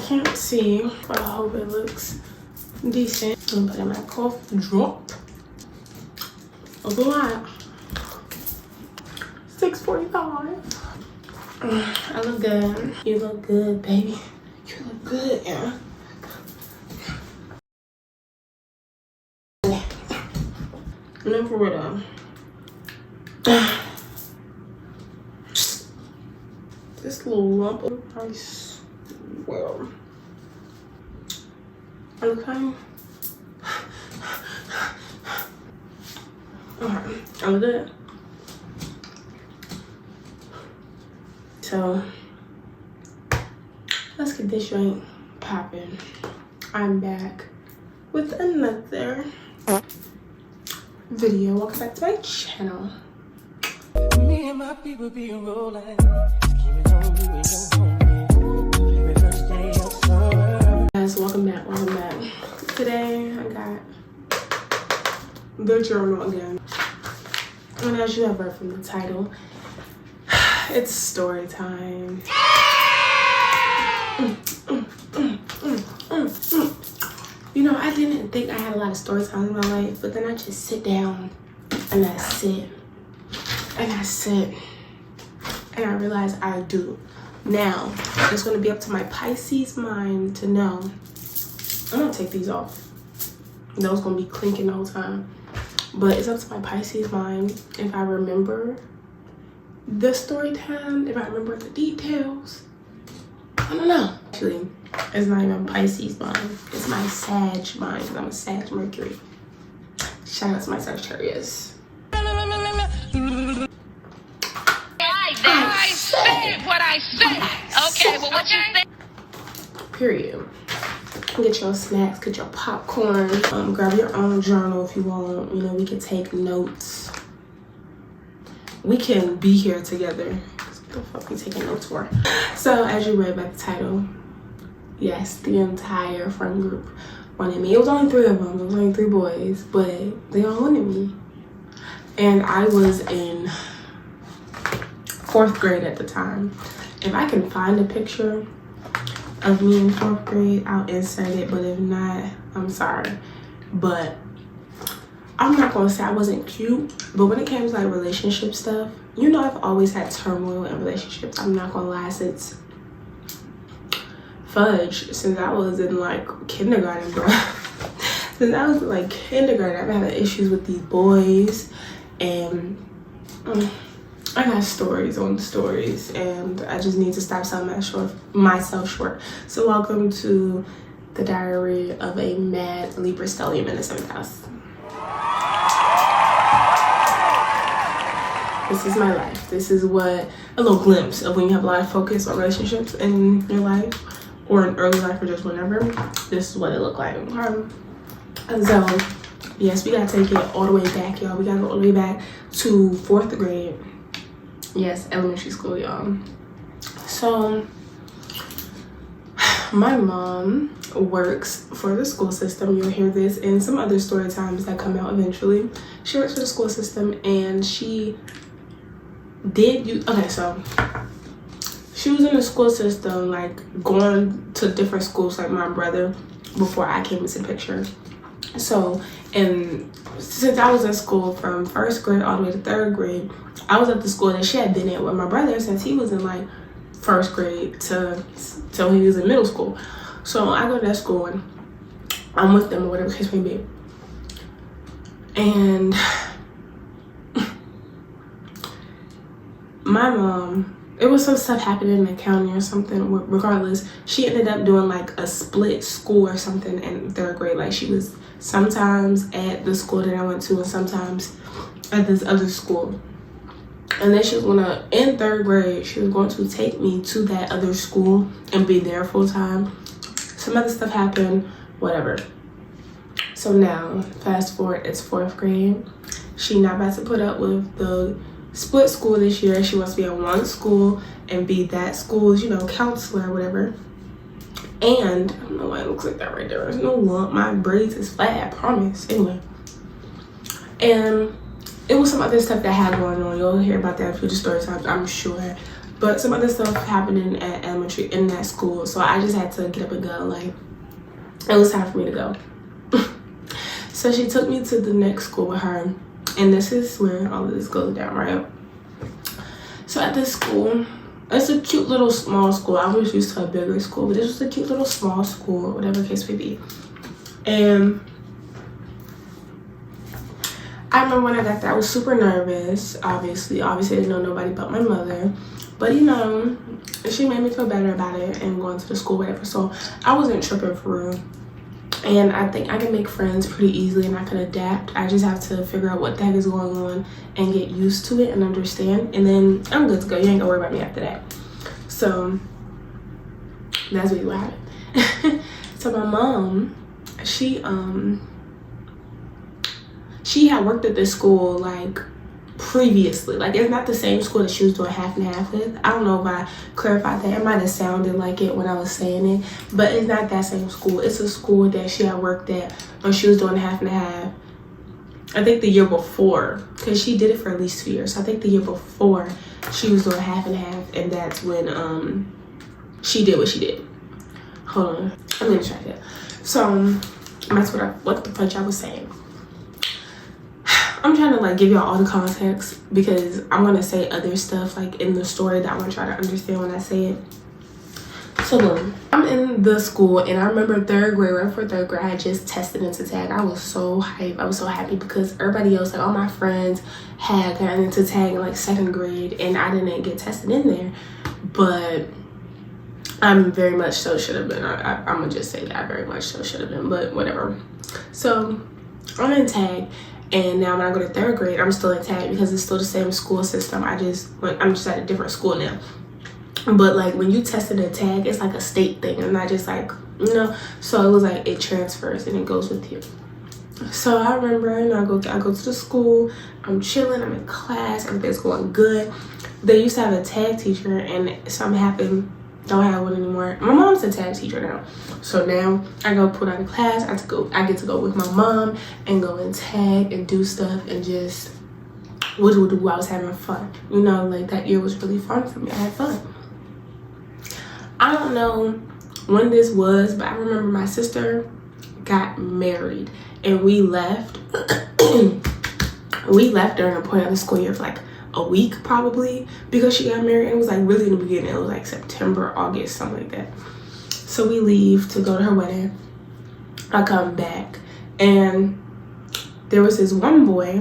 can't see, but I hope it looks decent. I'm gonna put in my cough drop. Of the lot. 6:45. I look good. You look good, baby. You look good, yeah. And then for real, this little lump of rice. Well, okay. Okay, I look good. So let's get this joint popping. I'm back with another video. Welcome back to my channel. Me and my people be rolling. Guys, welcome back. Today I got the journal again. And as you have read from the title, it's story time. You know, I didn't think I had a lot of story time in my life, but then I just sit down and I sit and I sit and I realize I do. Now, it's gonna be up to my Pisces mind to know. I'm gonna take these off. Those gonna be clinking the whole time. But it's up to my Pisces mind if I remember the story time, if I remember the details. I don't know. Actually, it's not even Pisces mind. It's my Sag mind, because I'm a Sag Mercury. Shout out to my Sagittarius. I said what I said. Okay, well, what you said. Period. Get your snacks, get your popcorn. Grab your own journal if you want. You know, we can take notes. We can be here together. What the fuck we taking notes for? So, as you read by the title, yes, the entire friend group wanted me. It was only 3 of them. It was only 3 boys, but they all wanted me. And I was in 4th grade at the time. If I can find a picture of me in 4th grade, I'll insert it, but if not, I'm sorry. But I'm not gonna say I wasn't cute, but when it came to like relationship stuff, you know, I've always had turmoil in relationships. I'm not gonna lie, since since I was in like kindergarten, bro. Since I was like kindergarten, I've been having issues with these boys, and I got stories on stories, and I just need to stop selling myself short. So welcome to the diary of a mad Libra stellium in the 7th house. This is my life. This is what a little glimpse of when you have a lot of focus on relationships in your life, or in early life, or just whenever. This is what it looked like. And so, yes, we gotta take it all the way back, y'all. We gotta go all the way back to 4th grade. Yes, elementary school, y'all. So, my mom works for the school system. You'll hear this in some other story times that come out eventually. She works for the school system, and she was in the school system, like going to different schools like my brother before I came into the picture. So, and since I was in school from 1st grade all the way to 3rd grade, I was at the school that she had been at with my brother since he was in like 1st grade till he was in middle school. So I go to that school and I'm with them or whatever the case may be. And my mom, it was some stuff happening in the county or something. Regardless, she ended up doing like a split school or something in 3rd grade. Like she was sometimes at the school that I went to and sometimes at this other school. And then she was gonna, in 3rd grade, she was going to take me to that other school and be there full time. Some other stuff happened, whatever. So now, fast forward, it's 4th grade. She not about to put up with the split school this year. She wants to be at one school and be that school's, you know, counselor or whatever. And I don't know why it looks like that right there. There's no lump. My braids is flat, I promise. Anyway. And it was some other stuff that had going on. You'll hear about that through the story times, I'm sure. But some other stuff happening at elementary in that school, so I just had to get up and go. Like, it was time for me to go. So she took me to the next school with her, and this is where all of this goes down, right? So at this school, it's a cute little small school. I was used to a bigger school, but this was a cute little small school, whatever the case may be. And I remember when I got there, I was super nervous. Obviously I didn't know nobody but my mother, but you know, she made me feel better about it and going to the school, whatever. So I wasn't tripping for real. And I think I can make friends pretty easily and I can adapt. I just have to figure out what the heck is going on and get used to it and understand. And then I'm good to go. You ain't gonna worry about me after that. So that's really what happened. So my mom, she had worked at this school like previously. Like, it's not the same school that she was doing half and half with. I don't know if I clarified that. It might have sounded like it when I was saying it, but it's not that same school. It's a school that she had worked at when she was doing half and half. I think the year before, because she did it for at least 2 years. So I think the year before she was doing half and half, and that's when she did what she did. Hold on, I'm gonna try that. So that's what the fuck I was saying. I'm trying to like give y'all all the context because I'm gonna say other stuff like in the story that I want to try to understand when I say it. So boom, I'm in the school, and I remember third grade, right before third grade, I had just tested into tag. I was so hyped. I was so happy because everybody else, like all my friends, had gotten into tag in like second grade, and I didn't get tested in there. But I'm very much so should have been. I'm gonna just say that I very much so should have been, but whatever. So I'm in tag. And now when I go to third grade, I'm still in tag because it's still the same school system. I'm just at a different school now. But like when you tested a tag, it's like a state thing and not just like, you know. So it was like it transfers and it goes with you. So I remember, you know, I go to the school, I'm chilling, I'm in class, everything's going good. They used to have a tag teacher, and something happened. Don't have one anymore. My mom's a tag teacher now. So now I go put out of class. I get to go with my mom and go and tag and do stuff and just I was having fun. You know, like that year was really fun for me. I had fun. I don't know when this was, but I remember my sister got married and we left. We left during the point of the school year for like a week probably because she got married. It was like really in the beginning. It was like September, August, something like that. So we leave to go to her wedding. I come back and there was this one boy,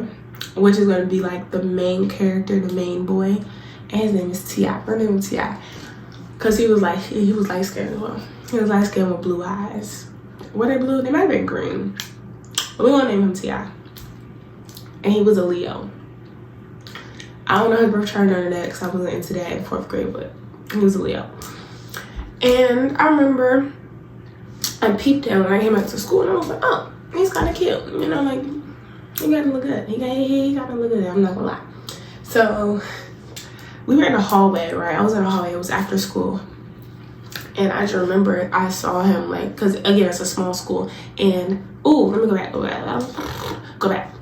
which is going to be like the main character, the main boy, and his name is T.I. Her name was T.I. because he was light skinned as well. He was light skinned with blue eyes. Were they blue? They might have been green, but we're gonna name him T.I. And he was a Leo. I don't know his birth chart or that because I wasn't into that in 4th grade, but he was a Leo. And I remember I peeped him when I came back to school, and I was like, oh, he's kind of cute. You know, like, he gotta look good. He gotta look good. I'm not gonna lie. So we were in the hallway, right? I was in the hallway. It was after school. And I just remember I saw him, like, because again, it's a small school. And, ooh, let me go back.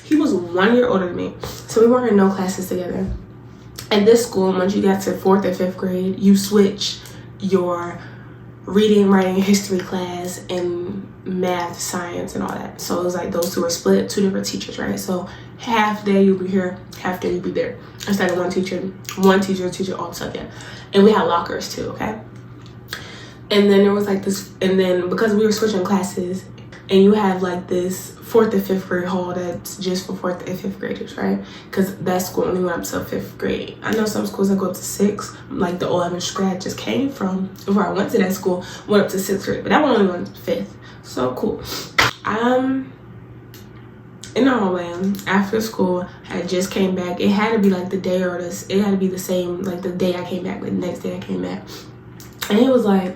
He was 1 year older than me. So we weren't in no classes together. At this school, once you got to 4th or 5th grade, you switch your reading, writing, history class, and math, science, and all that. So it was like those two were split, 2 different teachers, right? So half day you'll be here, half day you'll be there. Instead of one teacher all together. And we had lockers too, okay? And then there was like this, and then because we were switching classes, and you have like this 4th and 5th grade hall that's just for 4th and 5th graders, right? Because that school only went up to 5th grade. I know some schools that go up to 6th, like the old Evans grad just came from, before I went to that school, went up to 6th grade, but that one only went to 5th. So cool. In the hallway after school, I just came back. It had to be like the day or this, it had to be the same, like the day I came back, like the next day I came back. And he was like,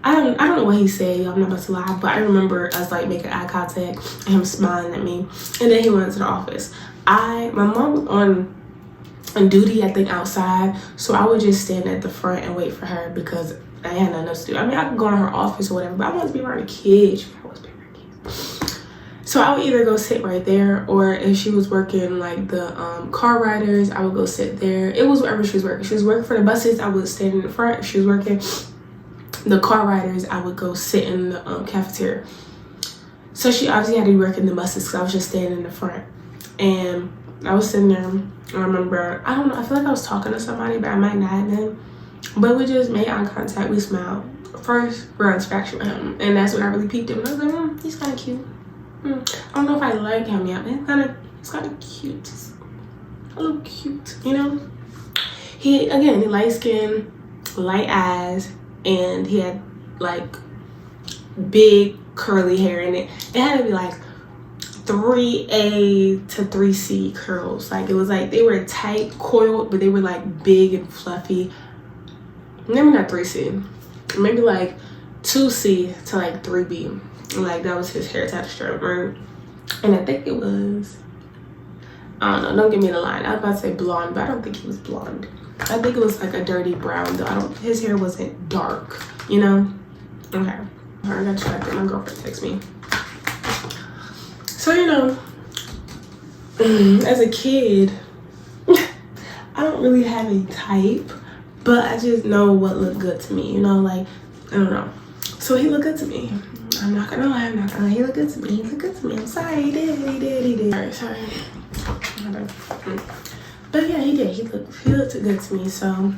I don't know what he said, I'm not about to lie, but I remember us like making eye contact and him smiling at me. And then he went into the office. My mom was on duty, I think, outside, so I would just stand at the front and wait for her because I had nothing else to do. I mean, I could go in her office or whatever, but I wanted to be around the kids. So So I would either go sit right there, or if she was working like the car riders, I would go sit there. It was wherever she was working. If she was working for the buses, I would stand in the front. If she was working the car riders, I would go sit in the cafeteria. So she obviously had to be working the buses because I was just standing in the front. And I was sitting there. I remember, I don't know, I feel like I was talking to somebody, but I might not have been. But we just made eye contact. We smiled. First, we're on inspection with him. And that's when I really peeked him. And I was like, he's kind of cute. I don't know if I like him yet, but it's kind of cute. A little cute, you know? He light skin, light eyes, and he had like big curly hair in it. It had to be like 3A to 3C curls. Like, it was like they were tight, coiled, but they were like big and fluffy. Maybe not 3C, maybe like 2C to like 3B. Like, that was his hair texture, right? And I think it was, I don't know, don't give me the line. I was about to say blonde, but I don't think he was blonde. I think it was like a dirty brown though. His hair wasn't dark, you know? Okay. I got distracted. My girlfriend texted me. So, you know, as a kid, I don't really have a type, but I just know what looked good to me, you know? Like, I don't know. So he looked good to me. I'm not gonna lie, he looked good to me. He looked good to me. I'm sorry, he did. Sorry. But yeah, he did. He looked good to me. So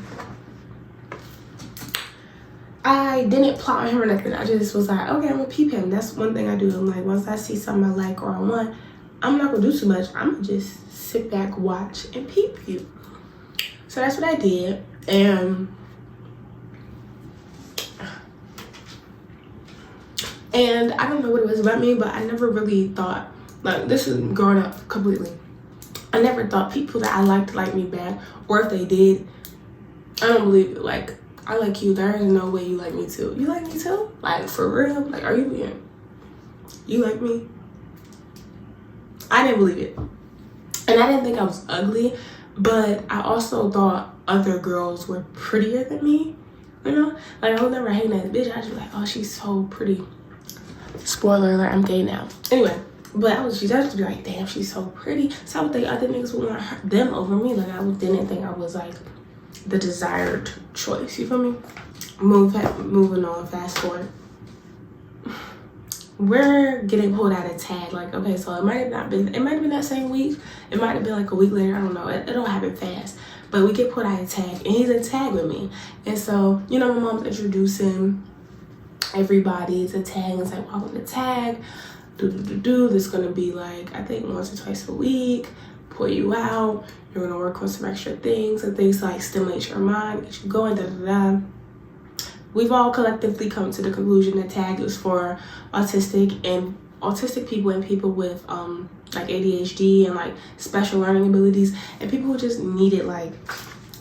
I didn't plot on him or nothing. I just was like, okay, I'm gonna peep him. That's one thing I do. I'm like, once I see something I like or I want, I'm not gonna do too much. I'm gonna just sit back, watch, and peep you. So that's what I did. And I don't know what it was about me, but I never really thought, like, this is growing up completely. I never thought people that I liked me back, or if they did, I don't believe it. Like, I like you, there is no way you like me too. You like me too? Like, for real? Like, are you being, you like me? I didn't believe it. And I didn't think I was ugly, but I also thought other girls were prettier than me, you know? Like, I was never hating that bitch. I was just like, oh, she's so pretty. Spoiler alert, I'm gay now. Anyway, but I was just be like, damn, she's so pretty. So I would think other niggas would want them over me. Like, I didn't think I was like the desired choice. You feel me? Moving on, fast forward. We're getting pulled out of tag. Like, okay, so it might have been that same week. It might have been like a week later. I don't know. It'll happen fast. But we get pulled out of tag, and he's in tag with me. And so, you know, my mom's introducing everybody to tag. It's like, welcome to tag. This is gonna be like, I think once or twice a week. Pull you out. You're gonna work on some extra things and things like stimulate your mind, get you going. We've all collectively come to the conclusion that tag is for autistic people and people with like ADHD and like special learning abilities, and people who just needed like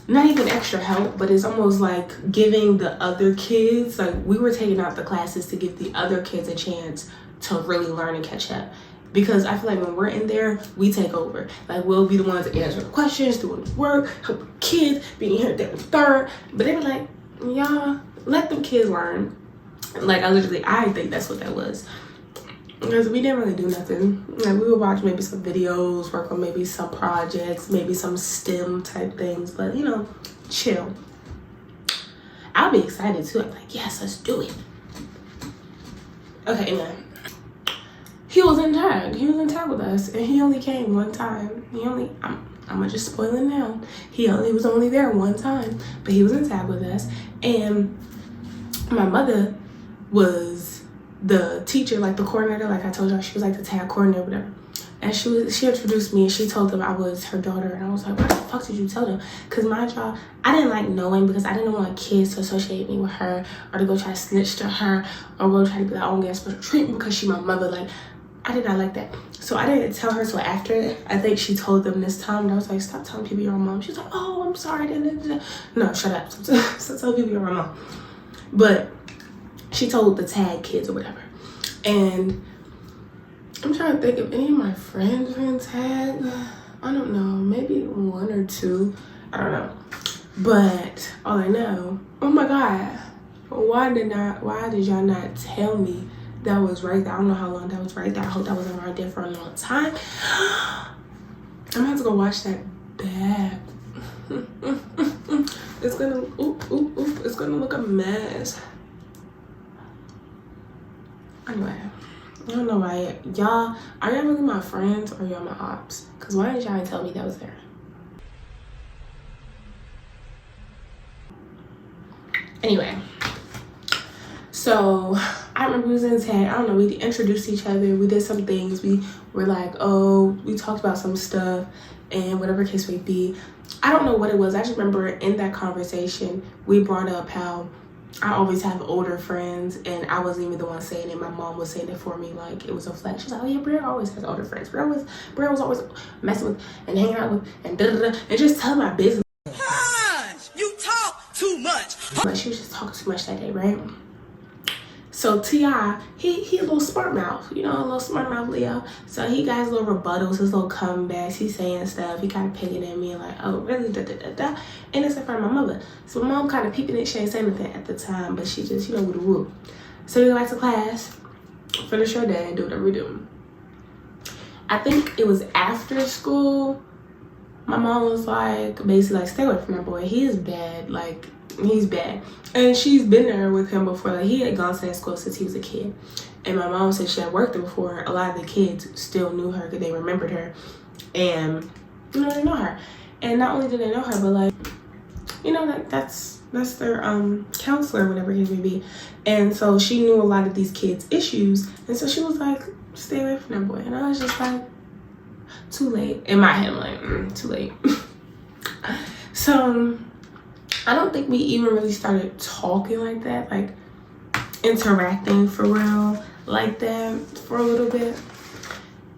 not even extra help, but it's almost like giving the other kids, like, we were taking out the classes to give the other kids a chance to really learn and catch up. Because I feel like when we're in there, we take over. Like, we'll be the ones that answer the questions, doing the work, help the kids, being here, there, and third. But they were like, y'all, let them kids learn. Like, I think that's what that was. Because we didn't really do nothing. Like, we would watch maybe some videos, work on maybe some projects, maybe some STEM type things, but, you know, chill. I'll be excited too. I'm like, yes, let's do it. Okay, anyway. He was in tag with us, and he only came one time. I'm gonna just spoil it now. He was only there one time, but he was in tag with us. And my mother was the teacher, like the coordinator, like I told y'all, she was like the tag coordinator, whatever. And she introduced me, and she told them I was her daughter. And I was like, why the fuck did you tell them? Because mind y'all, I didn't like knowing, because I didn't want kids to associate me with her, or to go try to snitch to her, or go try to be like, I don't get special treatment because she my mother. Like, I did not like that. So I didn't tell her. So after, I think she told them this time, and I was like, stop telling people you're my mom. She's like, oh, I'm sorry. No, shut up. Stop telling people you're my mom. But she told the tag kids or whatever. And I'm trying to think if any of my friends were in tag. I don't know, maybe one or two. I don't know. But all I know, oh my God, why did y'all not tell me that was right there. I don't know how long that was right there. I hope that wasn't right there for a long time. I'm gonna have to go watch that back. It's gonna, it's gonna look a mess. Anyway, I don't know why y'all, are y'all really my friends or y'all my ops? Because why didn't y'all tell me that was there? Anyway, so I remember we was in tag. I don't know, we introduced each other. We did some things. We were like, oh, we talked about some stuff and whatever case may be. I don't know what it was. I just remember in that conversation, we brought up how I always have older friends, and I wasn't even the one saying it. My mom was saying it for me, like it was a flex. She's like, oh yeah, Bria always has older friends. Bria was always messing with and hanging out with and and just telling my business. Hush! You talk too much. But she was just talking too much that day, right? So T.I., he a little smart mouth, you know, a little smart mouth Leo. So he got his little rebuttals, his little comebacks. He's saying stuff. He kind of picking at me like, oh, really? And it's in front of my mother. So my mom kind of peeping it. She ain't saying anything at the time, but she just, you know, with a whoop. So we go back to class, finish our day, and do whatever we do. I think it was after school. My mom was like, basically like, stay away from that boy. He is bad. Like, he's bad. And she's been there with him before. Like, he had gone to that school since he was a kid. And my mom said she had worked there before. A lot of the kids still knew her because they remembered her. And, you know, they know her. And not only did they know her, but like, you know, that's their counselor, whatever he may be. And so she knew a lot of these kids' issues. And so she was like, stay away from that boy. And I was just like, too late. In my head, I'm like, too late. So I don't think we even really started talking like that, like interacting for real like that for a little bit,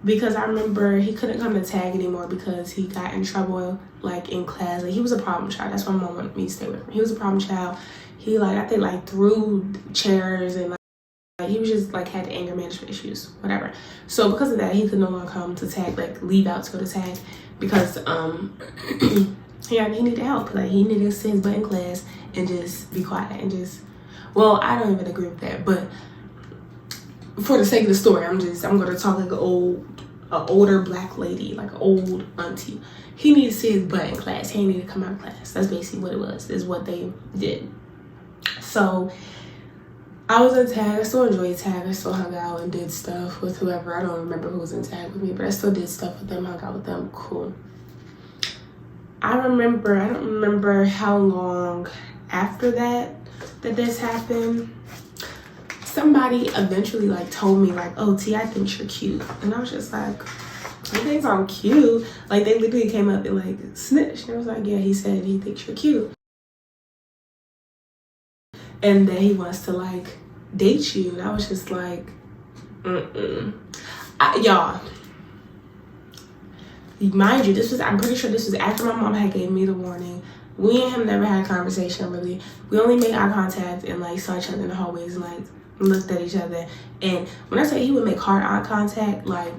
because I remember he couldn't come to tag anymore because he got in trouble like in class. Like, he was a problem child. That's why my mom wanted me to stay with him. He was a problem child. He like, I think like threw chairs and like he was just like had anger management issues, whatever. So because of that, he could no longer come to tag, like leave out to go to tag, because yeah, he needed help. Like, he needed to sit his butt in class and just be quiet and just, well, I don't even agree with that, but for the sake of the story, I'm gonna talk like an older black lady, like an old auntie. He needed to sit his butt in class. He needed to come out of class. That's basically what it was, is what they did. So I was in tag. I still enjoyed tag. I still hung out and did stuff with whoever. I don't remember who was in tag with me, but I still did stuff with them, hung out with them. Cool. I don't remember how long after that this happened. Somebody eventually like told me like, oh, T, I think you're cute. And I was just like, I think I'm cute. Like, they literally came up and like snitched. And I was like, yeah, he said he thinks you're cute. And that he wants to like date you. And I was just like, y'all. Mind you, I'm pretty sure this was after my mom had gave me the warning. We and him never had a conversation, really. We only made eye contact and like saw each other in the hallways and like looked at each other. And when I say he would make hard eye contact, like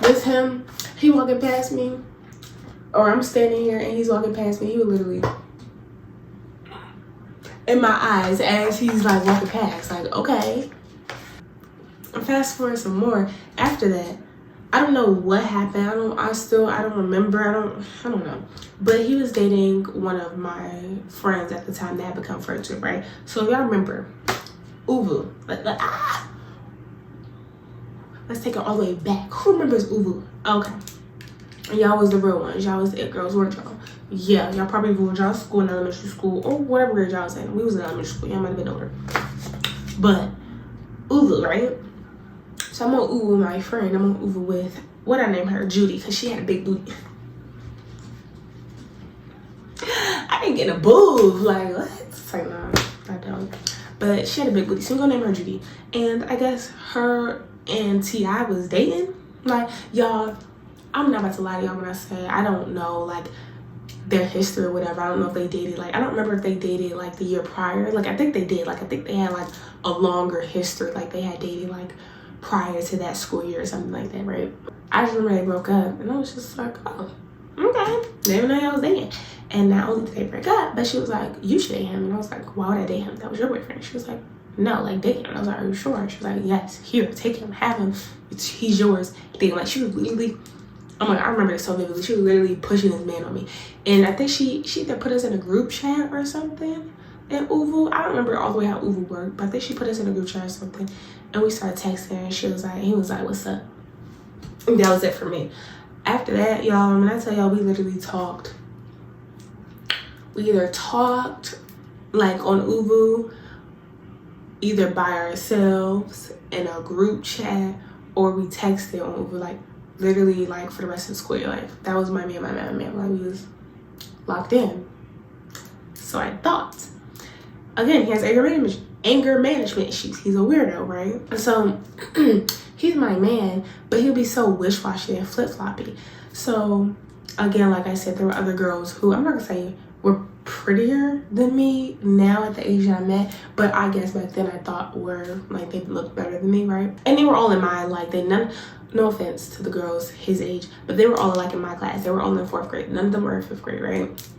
with him, he walking past me, or I'm standing here and he's walking past me, he would literally in my eyes as he's like walking past, like, okay. Fast forward some more after that. I don't know what happened. I don't remember. I don't know. But he was dating one of my friends at the time that had become friends with, right? So if y'all remember, Uvu. Let's take it all the way back. Who remembers Uvu? Okay. And y'all was the real ones. Y'all was the it girls, weren't y'all? Yeah, y'all probably were y'all school in elementary school or whatever grade y'all was in. We was in elementary school. Y'all might have been older. But Uvu, right? So I'm on Uvu with my friend. I'm on Uvu with, what I named her? Judy, because she had a big booty. I didn't get a boob. Like, what? It's like, nah, I don't. But she had a big booty, so I'm gonna name her Judy. And I guess her and T.I. was dating. Like, y'all, I'm not about to lie to y'all when I say I don't know, like, their history or whatever. I don't know if they dated, like, I don't remember if they dated, like, the year prior. Like, I think they did. Like, I think they had, like, a longer history. Like, they had dated, like, prior to that school year or something like that, right? I just remember they broke up, and I was just like, oh, okay. Didn't know y'all was dating. And not only did they break up, but she was like, you should date him. And I was like, why would I date him? That was your boyfriend. She was like, no, like dating. I was like, are you sure? She was like, yes, here, take him, have him, he's yours. Dating. Like, she was literally, I'm like, I remember it so vividly. She was literally pushing this man on me. And I think she either put us in a group chat or something in Uvu. I don't remember all the way how Uvu worked, but I think she put us in a group chat or something. And we started texting, and he was like, what's up? And that was it for me. After that, y'all, when I tell y'all, we literally talked. We either talked like on Uvu, either by ourselves in a group chat, or we texted on Uvu, like literally like for the rest of the school year. Like that was my man. Like we was locked in. So I thought. Again, he has anger management issues. He's a weirdo, right? So he's my man, but he'll be so wish-washy and flip-floppy. So again, like I said, there were other girls who I'm not gonna say were prettier than me now at the age that I'm at, but I guess back then I thought were like they looked better than me, right? And they were all in my like no offense to the girls his age, but they were all like in my class. They were all in 4th grade. None of them were in 5th grade, right?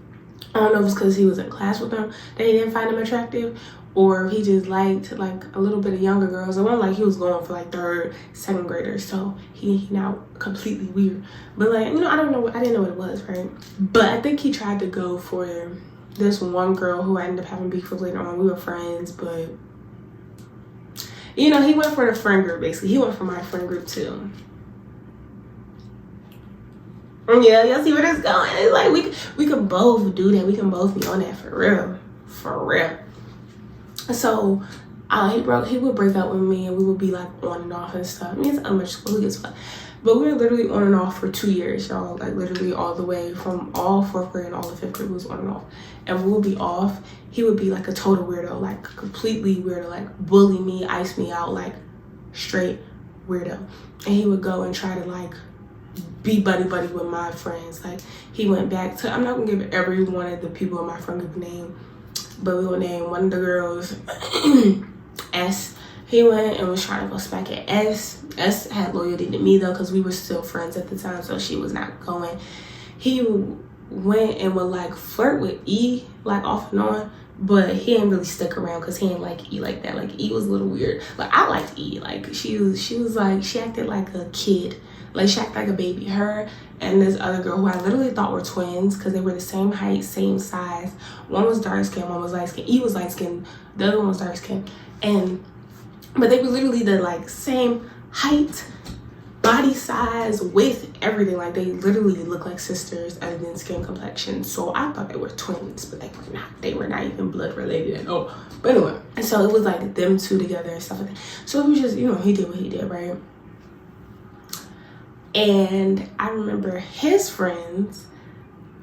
I don't know if it's because he was in class with them that he didn't find them attractive, or he just liked like a little bit of younger girls. It wasn't like he was going for like 3rd, 2nd graders, so he now completely weird. But like, you know, I didn't know what it was, right? But I think he tried to go for this one girl who I ended up having beef with later on. We were friends, but you know, he went for the friend group basically. He went for my friend group too. Yeah, y'all see where this going? It's like we can both do that. We can both be on that for real. So he would break up with me, and we would be like on and off and stuff. I mean, it's elementary school, who gives a fuck? But we were literally on and off for 2 years, y'all. Like literally all the way from all 4th grade and all of 5th grade, we was on and off. And we would be off, he would be like a total weirdo, like completely weirdo, like bully me, ice me out, like straight weirdo. And he would go and try to like be buddy with my friends. Like he went back to, I'm not gonna give every one of the people in my friend group name, but we will name one of the girls S. He went and was trying to go smack at S. S had loyalty to me though, because we were still friends at the time, so she was not going. He went and would like flirt with E, like off and on, but he didn't really stick around because he didn't like E like that. Like E was a little weird. Like I liked E. Like she was like, she acted like a kid. Like she acted like a baby. Her and this other girl who I literally thought were twins because they were the same height, same size. One was dark skinned, one was light skinned. E was light skinned, the other one was dark skinned. But they were literally the like same height, body size, width, everything. Like they literally look like sisters other than skin complexion. So I thought they were twins, but they were not. They were not even blood related at all. But anyway, and so it was like them two together and stuff like that. So it was just, you know, he did what he did, right? And I remember his friends,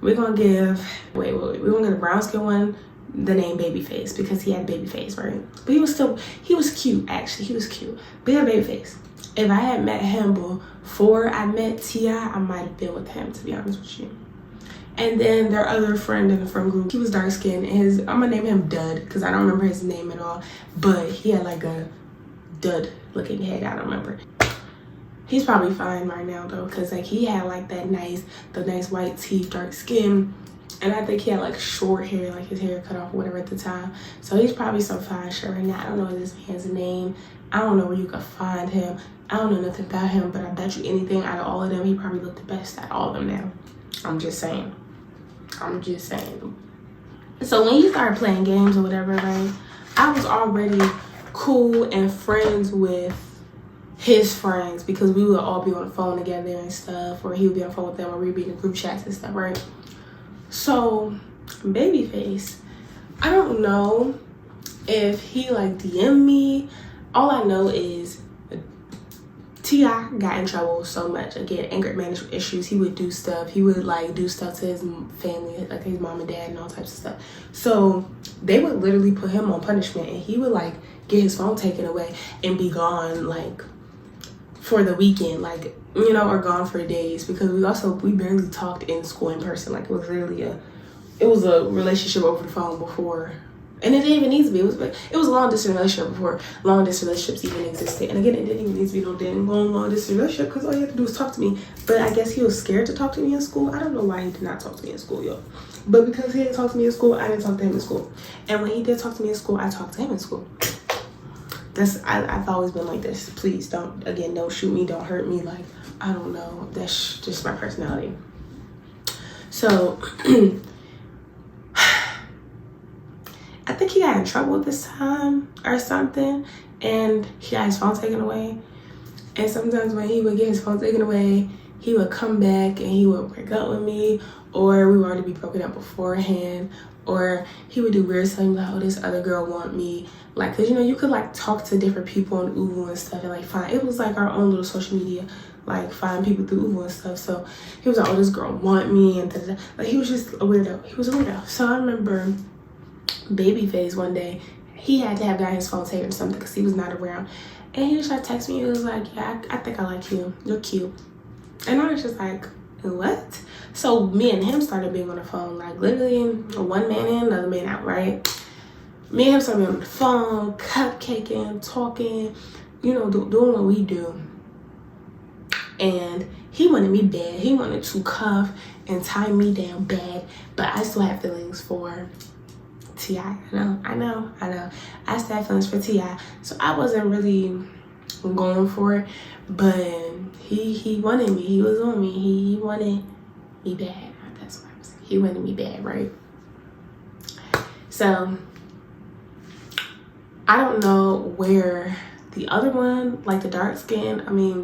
we're gonna give the brown skin one the name Babyface because he had a baby face, right? But he was cute, actually. He was cute, but he had a baby face. If I had met him before I met T.I., I might have been with him, to be honest with you. And then their other friend in the friend group, he was dark skinned. I'm gonna name him Dud because I don't remember his name at all, but he had like a dud looking head. I don't remember. He's probably fine right now though, because like he had like the nice white teeth, dark skin, and I think he had like short hair, like his hair cut off or whatever at the time. So he's probably some fine shit right now. I don't know this man's name. I don't know where you could find him. I don't know nothing about him, but I bet you anything out of all of them, he probably looked the best out of all of them now. I'm just saying. So when he started playing games or whatever, right, I was already cool and friends with his friends because we would all be on the phone together and stuff, or he would be on the phone with them, or we'd be in the group chats and stuff, right? So Babyface, I don't know if he like DM'd me. All I know is T.I. got in trouble so much. Again, anger management issues. He would do stuff. He would like do stuff to his family, like his mom and dad and all types of stuff. So they would literally put him on punishment, and he would like get his phone taken away and be gone like for the weekend, like, you know, or gone for days, because we barely talked in school in person. Like it was really it was a relationship over the phone before. And it didn't even need to be. It was a long distance relationship before long distance relationships even existed. And again, it didn't even need to be no damn long distance relationship because all you had to do was talk to me. But I guess he was scared to talk to me in school. I don't know why he did not talk to me in school, yo. But because he didn't talk to me in school, I didn't talk to him in school. And when he did talk to me in school, I talked to him in school. I've always been like this. Please don't shoot me, don't hurt me. Like, I don't know, that's just my personality. So I think he got in trouble this time or something, and he got his phone taken away. And sometimes when he would get his phone taken away, he would come back and he would break up with me, or we would already be broken up beforehand, or he would do weird stuff like, oh, this other girl want me. Like, cause you know, you could like talk to different people on Uvu and stuff and like find, it was like our own little social media, like find people through Uvu and stuff. So he was like, oh, this girl want me, and da-da-da. Like, he was just a weirdo. He was a weirdo. So I remember Babyface one day, he had to have got his phone taken or something because he was not around. And he just tried to text me. He was like, yeah, I think I like you. You're cute. And I was just like, what? So me and him started being on the phone, like literally one man in, another man out, right? Me and him started being on the phone, cupcaking, talking, you know, doing what we do. And he wanted me bad. He wanted to cuff and tie me down bad, but I still had feelings for T.I. I know. I still had feelings for T.I. So I wasn't really going for it, but he wanted me. He was on me. He wanted me bad. That's what I was saying. He wanted me bad, right? So I don't know where the other one, like the dark skin,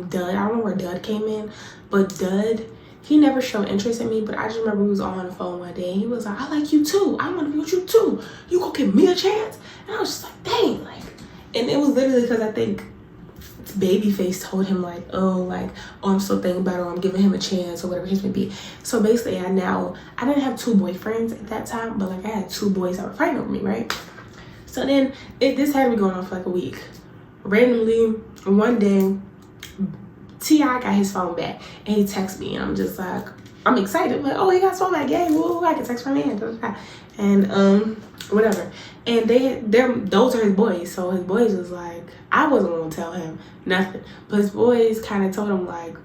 Dud, I don't know where Dud came in, but Dud, he never showed interest in me. But I just remember we was on the phone one day and he was like, I like you too. I want to be with you too. You gonna give me a chance? And I was just like, dang, like, and it was literally because I think Babyface told him like, oh, I'm still thinking about it, or I'm giving him a chance, or whatever his may be. So basically I didn't have two boyfriends at that time, but like I had two boys that were fighting over me, right? So then this had me going on for like a week. Randomly one day, T.I. got his phone back and he texted me, and I'm just like, I'm excited, like, oh, he got his phone back, yay, woo, I can text my man, and whatever. And those are his boys, so his boys was like, I wasn't gonna tell him nothing, but his boys kind of told him like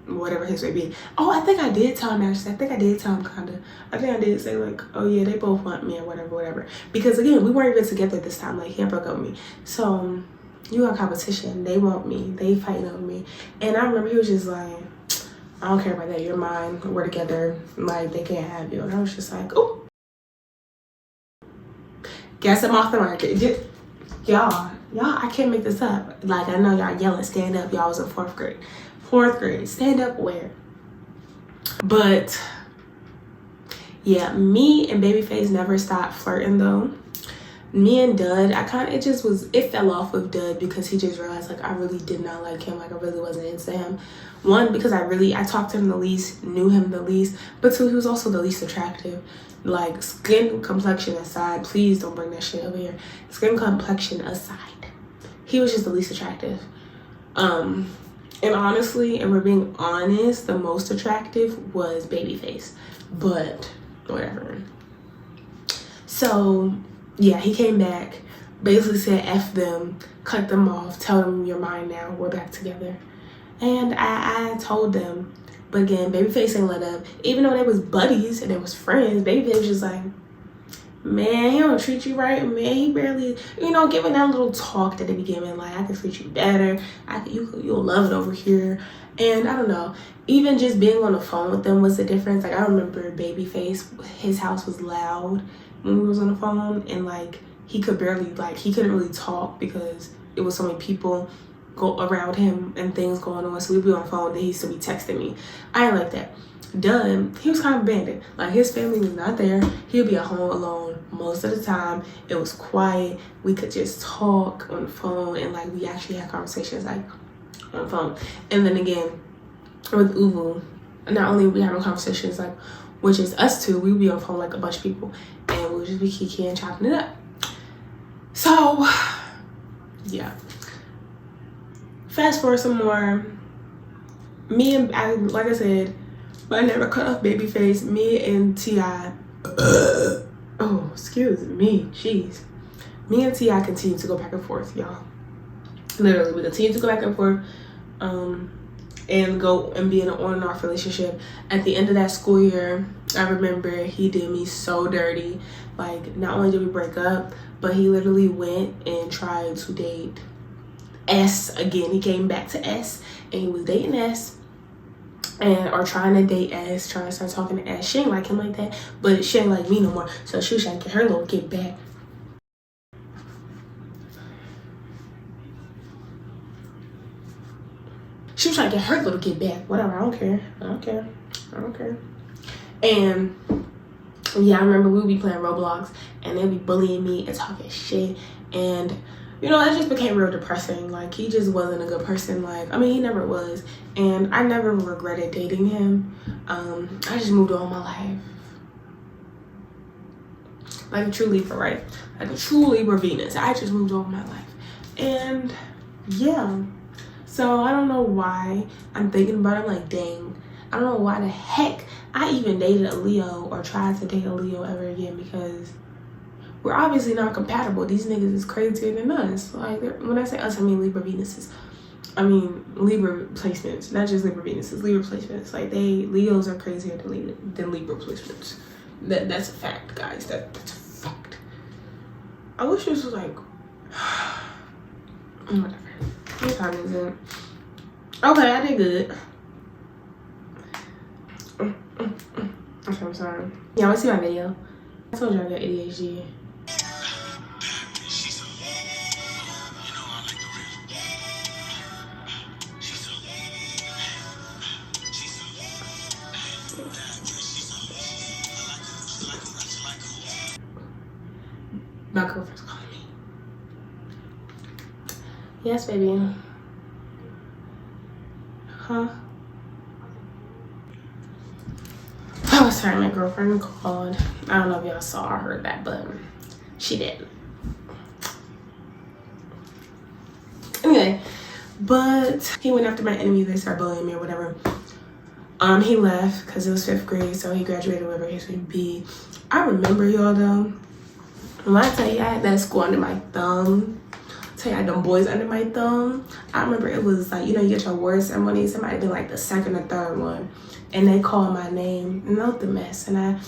whatever his may be. Oh, I think I did tell him, actually. I think I did tell him, kind of. I think I did say like, oh yeah, they both want me, or whatever. Because again, we weren't even together this time. Like, he had broke up with me. So you got competition. They want me. They fighting over me. And I remember he was just like, I don't care about that. You're mine. We're together. Like, they can't have you. And I was just like, oh. Guess I'm off the market. Y'all, I can't make this up. Like, I know y'all yelling, stand up. Y'all was in 4th grade. 4th grade, stand up where? But yeah, me and Babyface never stopped flirting though. Me and Dud, it fell off with Dud because he just realized like I really did not like him. Like, I really wasn't into him. One, because I talked to him the least, knew him the least, but two, he was also the least attractive. Like, skin complexion aside, please don't bring that shit over here. Skin complexion aside, he was just the least attractive. And honestly, and we're being honest, the most attractive was Babyface, but whatever. So yeah, he came back, basically said F them, cut them off, tell them you're mine now, we're back together. And I told them, but again, Babyface ain't let up. Even though they was buddies and they was friends, Babyface was just like, man, he don't treat you right, man. He barely, giving that little talk that they be giving, like, I can treat you better. You'll love it over here. And I don't know, even just being on the phone with them was the difference. Like, I remember Babyface, his house was loud when we was on the phone, and like he couldn't really talk because it was so many people go around him and things going on. So we'd be on the phone and he used to be texting me. I didn't like that. Dud, he was kind of abandoned. Like, his family was not there. He would be at home alone most of the time. It was quiet. We could just talk on the phone, and like we actually had conversations like on the phone. And then again with Uvu, not only we having conversations like, which is us two, we would be on the phone like a bunch of people, and we would just be kiki and chopping it up. So yeah, fast forward some more. Like I said, but I never cut off Babyface. Me and T.I. Oh, excuse me. Jeez. Me and T.I. continue to go back and forth, y'all. Literally, we continue to go back and forth. And go and be in an on and off relationship. At the end of that school year, I remember he did me so dirty. Like, not only did we break up, but he literally went and tried to date S again. He came back to S, and he was dating S, or trying to date S, trying to start talking to S. She ain't like him like that, but she ain't like me no more. So she was trying to get her little get back. She was trying to get her little get back. Whatever, I don't care. And yeah, I remember we would be playing Roblox, and they'd be bullying me and talking shit. And you know, it just became real depressing. Like, he just wasn't a good person. Like, I mean, he never was. And I never regretted dating him. I just moved on my life. Like a true Libra, right? Like a true Libra Venus. I just moved on my life. And yeah. So I don't know why I'm thinking about it. Like, dang, I don't know why the heck I even dated a Leo or tried to date a Leo ever again, because we're obviously not compatible. These niggas is crazier than us. Like, when I say us, I mean Libra Venuses. I mean Libra placements, not just Libra Venuses, Libra placements. Like, Leos are crazier than Libra placements. That's a fact, guys. That's a fact. I wish this was like, whatever. What time is it? Okay, I did good. Okay, I'm sorry. Y'all wanna see my video? I told you I got ADHD. My girlfriend's calling me. Yes, baby. Huh? Oh, sorry, my girlfriend called. I don't know if y'all saw or heard that, but she did. Anyway, but he went after my enemy. They started bullying me or whatever. He left because it was 5th grade, so he graduated whatever his would be. I remember, y'all, though, when I tell you I had that school under my thumb, I had them boys under my thumb. I remember it was like, you know, you get your award ceremony, somebody be like the 2nd or 3rd one, and they called my name, and that was the mess. And I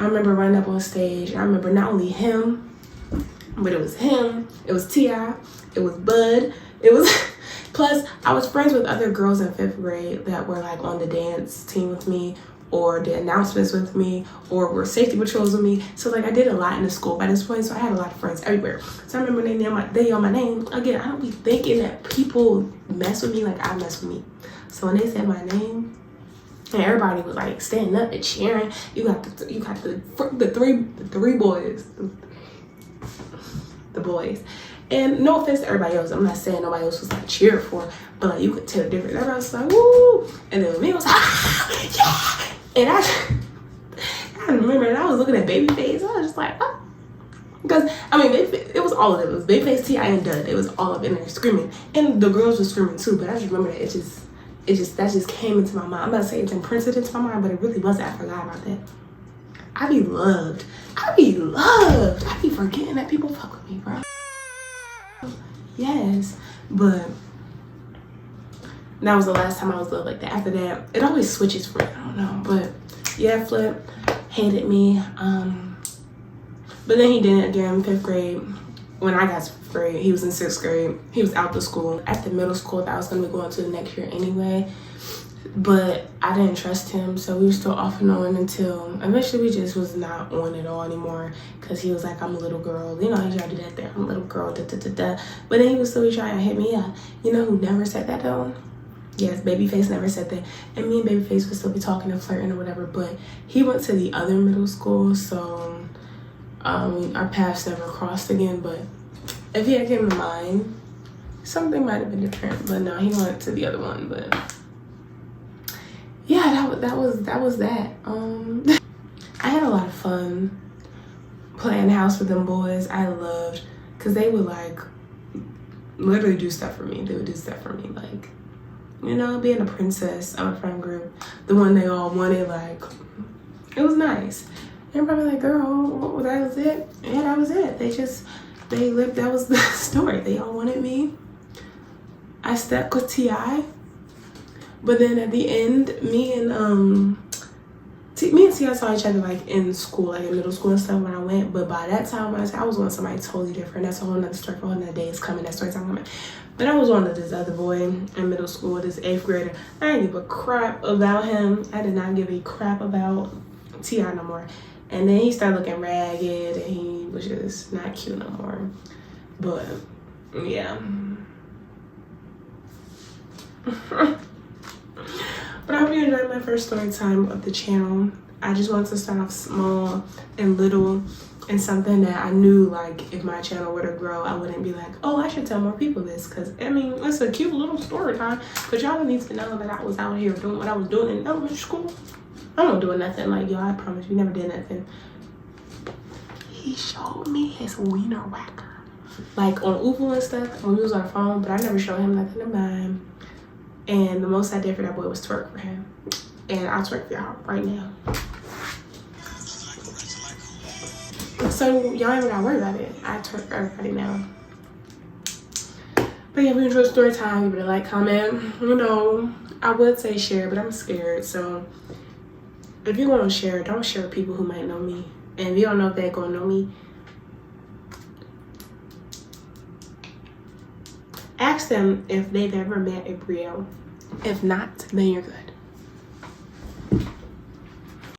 remember running up on stage, and I remember not only him, but it was him, it was T.I., it was Bud, it was, plus I was friends with other girls in 5th grade that were like on the dance team with me, or the announcements with me, or were safety patrols with me. So like, I did a lot in the school by this point, so I had a lot of friends everywhere. So I remember they yelled my name. Again, I don't be thinking that people mess with me like I mess with me. So when they said my name, and everybody was like standing up and cheering, you got the three boys, the boys. And no offense to everybody else, I'm not saying nobody else was like cheered for, but like, you could tell the difference. Everybody was like, woo! And then me was like, ah, yeah! And I remember that I was looking at Babyface. I was just like, oh. Because, I mean, it was all of it. It was Babyface, T.I., and Dud. It was all of it in there screaming. And the girls were screaming too, but I just remember that that just came into my mind. I'm not saying it's imprinted into my mind, but it really wasn't. I forgot about that. I be loved. I be forgetting that people fuck with me, bro. Yes, but that was the last time I was loved like that. After that, it always switches for me. I don't know, but yeah, Flip hated me. But then he did it again, 5th grade. When I got to 5th grade, he was in 6th grade. He was out the school. At the middle school that I was gonna be going to the next year anyway. But I didn't trust him, so we were still off and on until eventually we just was not on at all anymore. Cause he was like, I'm a little girl. You know, he tried to do that there. I'm a little girl, da da da da. But then he was still trying to hit me up. You know who never said that though? Yes, Babyface never said that. And me and Babyface would still be talking and flirting or whatever. But he went to the other middle school, so our paths never crossed again. But if he had came to mine, something might have been different. But no, he went to the other one. But yeah, that was that. I had a lot of fun playing house with them boys. I loved, cause they would like literally do stuff for me. They would do stuff for me, like, you know, being a princess of a friend group, the one they all wanted. Like, it was nice. Everybody like, girl, that was it. Yeah, that was it. They lived. That was the story. They all wanted me. I stuck with T.I. But then at the end, me and me and Tia saw each other like in school, like in middle school and stuff when I went. But by that time, I was with somebody totally different. That's a whole nother story for a whole nother day. It's coming. That story time coming. But I was on with this other boy in middle school, this 8th grader. I didn't give a crap about him. I did not give a crap about T.I. no more. And then he started looking ragged and he was just not cute no more. But yeah. But I hope you enjoyed my first story time of the channel. I just wanted to start off small and little and something that I knew, like, if my channel were to grow, I wouldn't be like, oh, I should tell more people this. Because, I mean, it's a cute little story time. But y'all need to know that I was out here doing what I was doing in elementary school. I wasn't doing nothing like y'all. I promise you, never did nothing. He showed me his wiener whacker. Like, on Uber and stuff, when we was on the phone. But I never showed him nothing of mine. And the most I did for that boy was twerk for him. And I'll twerk for y'all right now. So y'all ain't gotta worry about it. I twerk for everybody now. But yeah, if you enjoyed story time, give it a like, comment. You know, I would say share, but I'm scared. So if you want to share, don't share with people who might know me. And if you don't know if they're gonna know me, ask them if they've ever met a Brio. If not, then you're good.